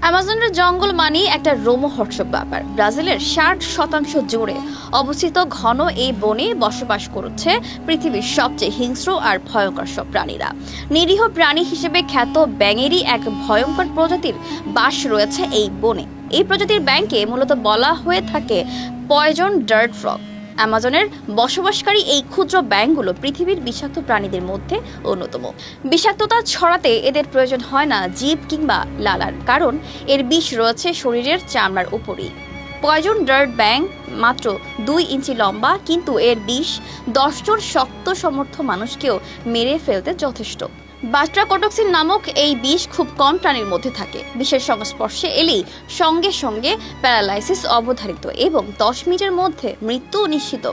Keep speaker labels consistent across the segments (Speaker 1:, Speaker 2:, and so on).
Speaker 1: অ্যামাজনের জঙ্গল মানেই একটা রোমহর্ষক ব্যাপার। ব্রাজিলের 60% জুড়ে অবস্থিত ঘন এই বনে বসবাস করছে পৃথিবীর সবচেয়ে হিংস্র আর ভয়ঙ্কর সব প্রাণীরা। নিরীহ প্রাণী হিসেবে খ্যাত ব্যাঙেরই এক ভয়ঙ্কর প্রজাতির বাস রয়েছে এই বনে। এই প্রজাতির ব্যাঙকে মূলত বলা হয়ে থাকে পয়জন ডার্ট ফ্রগ। অ্যামাজনের বসবাসকারী এই ক্ষুদ্র ব্যাঙগুলো পৃথিবীর বিষাক্ত প্রাণীদের মধ্যে অন্যতম। বিষাক্ততা ছড়াতে এদের প্রয়োজন হয় না জীব কিংবা লালার, কারণ এর বিষ রয়েছে শরীরের চামড়ার উপরেই। পয়জন ডার্ট ব্যাঙ মাত্র 2 ইঞ্চি লম্বা, কিন্তু এর বিষ 10 জন শক্ত সমর্থ মানুষকেও মেরে ফেলতে যথেষ্ট। বাস্ট্রাকোটক্সিন নামক এই বিষ খুব কম প্রাণীর মধ্যে থাকে। বিষের সংস্পর্শে এলেই সঙ্গে সঙ্গে প্যারালাইসিস অবধারিত এবং 10 মিনিটের মধ্যে মৃত্যু নিশ্চিত।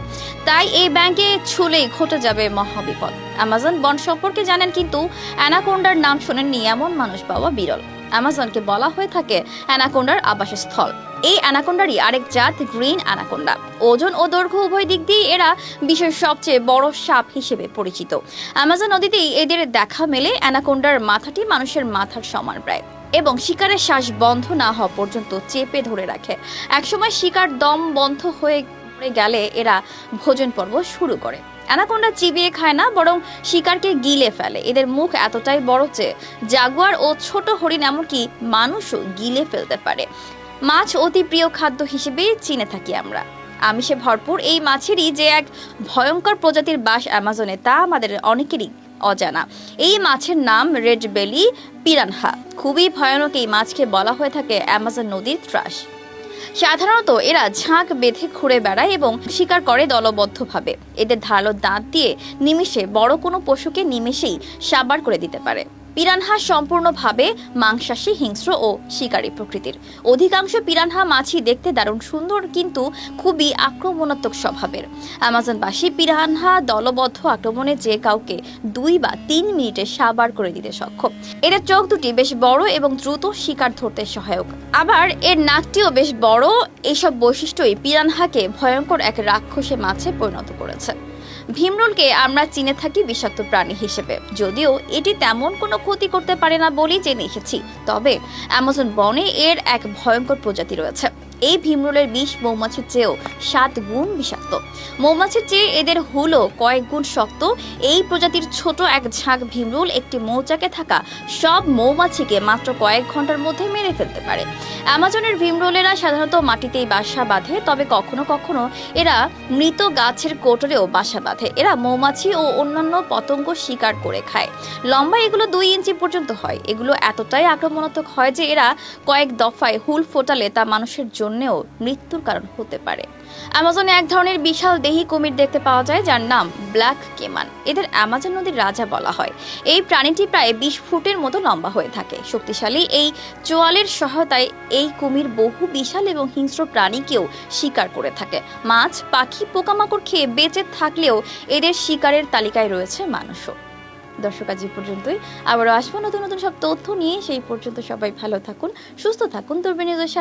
Speaker 1: তাই এই ব্যাঙকে ছুলেই ঘটে যাবে মহাবিপদ। অ্যামাজন বন সম্পর্কে জানেন, কিন্তু অ্যানাকোন্ডার নাম শোনেননি এমন মানুষ পাওয়া বিরল। অ্যামাজনকে বলা হয়ে থাকে অ্যানাকোন্ডার আবাসস্থল। এই অ্যানাকোন্ডারই আরেক জাত গ্রিন অ্যানাকোন্ডা। ওজন ও দৈর্ঘ্য উভয় দিক দিয়ে এরা বিশ্বের সবচেয়ে বড় সাপ হিসেবে পরিচিত। অ্যামাজন নদীতেই এদের দেখা মেলে। অ্যানাকোন্ডার মাথাটি মানুষের মাথার সমান প্রায়, এবং শিকারের শ্বাস বন্ধ না হওয়া পর্যন্ত চেপে ধরে রাখে। একসময় শিকার দম বন্ধ হয়ে গেলে এরা ভোজন পর্ব শুরু করে। অ্যানাকোন্ডা চিবিয়ে খায় না, বরং শিকারকে গিলে ফেলে। এদের মুখ এতটাই বড় যে জাগুয়ার ও ছোট হরিণ এমনকি মানুষও গিলে ফেলতে পারে। মাছ অতি প্রিয় খাদ্য হিসেবে চিনে থাকি আমরা। আমিষে ভরপুর এই মাছেরই যে এক ভয়ঙ্কর প্রজাতির বাস অ্যামাজনে, তা আমাদের অনেকেরই অজানা। এই মাছের নাম রেড বেলি পিরানহা। খুবই ভয়ানক এই মাছকে বলা হয়ে থাকে অ্যামাজন নদীর ত্রাস। সাধারণত এরা ঝাঁক বেঁধে ঘুরে বেড়ায় এবং শিকার করে দলবদ্ধভাবে। এদের ধারালো দাঁত দিয়ে নিমেষে বড় কোনো পশুকে নিমেষেই সাবার করে দিতে পারে। পিরানহা সম্পূর্ণভাবে মাংসাশী, হিংস্র ও শিকারী প্রকৃতির। অধিকাংশ পিরানহা মাছই দেখতে দারুণ সুন্দর, কিন্তু খুবই আক্রমণাত্মক স্বভাবের। অ্যামাজনবাসী পিরানহা দলবদ্ধ আক্রমণে যে কাউকে 2 বা 3 মিনিটে সাবার করে দিতে সক্ষম। এদের চোখ দুটি বেশ বড় এবং দ্রুত শিকার ধরতে সহায়ক। আবার এর নাকটিও বেশ বড়। এইসব বৈশিষ্ট্যই পিরানহাকে ভয়ঙ্কর এক রাক্ষসে মাছে পরিণত করেছে। ভীমরুলকে আমরা চিনে থাকি বিষাক্ত প্রাণী হিসেবে, যদিও এটি তেমন কোনো ক্ষতি করতে পারে না বলেই জেনে এসেছি। তবে অ্যামাজন বনে এর এক ভয়ঙ্কর প্রজাতি রয়েছে। এই ভীমরুলের বিষ মৌমাছির চেয়েও 7 গুণ বিষাক্ত। মৌমাছির চেয়ে এদের হুলও কয়েক গুণ শক্ত। এই প্রজাতির ছোট এক ঝাঁক ভীমরুল একটি মৌচাকে থাকা সব মৌমাছিকে মাত্র কয়েক ঘন্টার মধ্যে মেরে ফেলতে পারে। অ্যামাজনের ভীমরুলেরা সাধারণত মাটিতেই বাসা বাঁধে, তবে কখনো কখনো এরা মৃত গাছের কোটরেও বাসা বাঁধে। এরা মৌমাছি ও অন্যান্য পতঙ্গ শিকার করে খায়। লম্বা এগুলো 2 ইঞ্চি পর্যন্ত হয়। এগুলো এতটাই আক্রমণাত্মক হয় যে এরা কয়েক দফায় হুল ফোটালে তা মানুষের জন্যও মৃত্যুর কারণ হতে পারে। অ্যামাজনে এক ধরনের বিশাল দেহী কুমির দেখতে পাওয়া যায়, যার নাম ব্ল্যাক কেমান। এদের অ্যামাজন নদীর রাজা বলা হয়। এই প্রাণীটি প্রায় 20 ফুটের মতো লম্বা হয়ে থাকে। শক্তিশালী এই চোয়ালের সহায়তায় এই কুমির বহু বিশাল এবং হিংস্র প্রাণীকেও শিকার করে থাকে। মাছ, পাখি, পোকামাকড় খেয়ে বেঁচে থাকলেও এদের শিকারের তালিকায় রয়েছে মানুষও। দর্শক, আজ এই পর্যন্তই। আবারও আসবো নতুন নতুন সব তথ্য নিয়ে। সেই পর্যন্ত সবাই ভালো থাকুন, সুস্থ থাকুন। দূরবীন নিউজের সাথে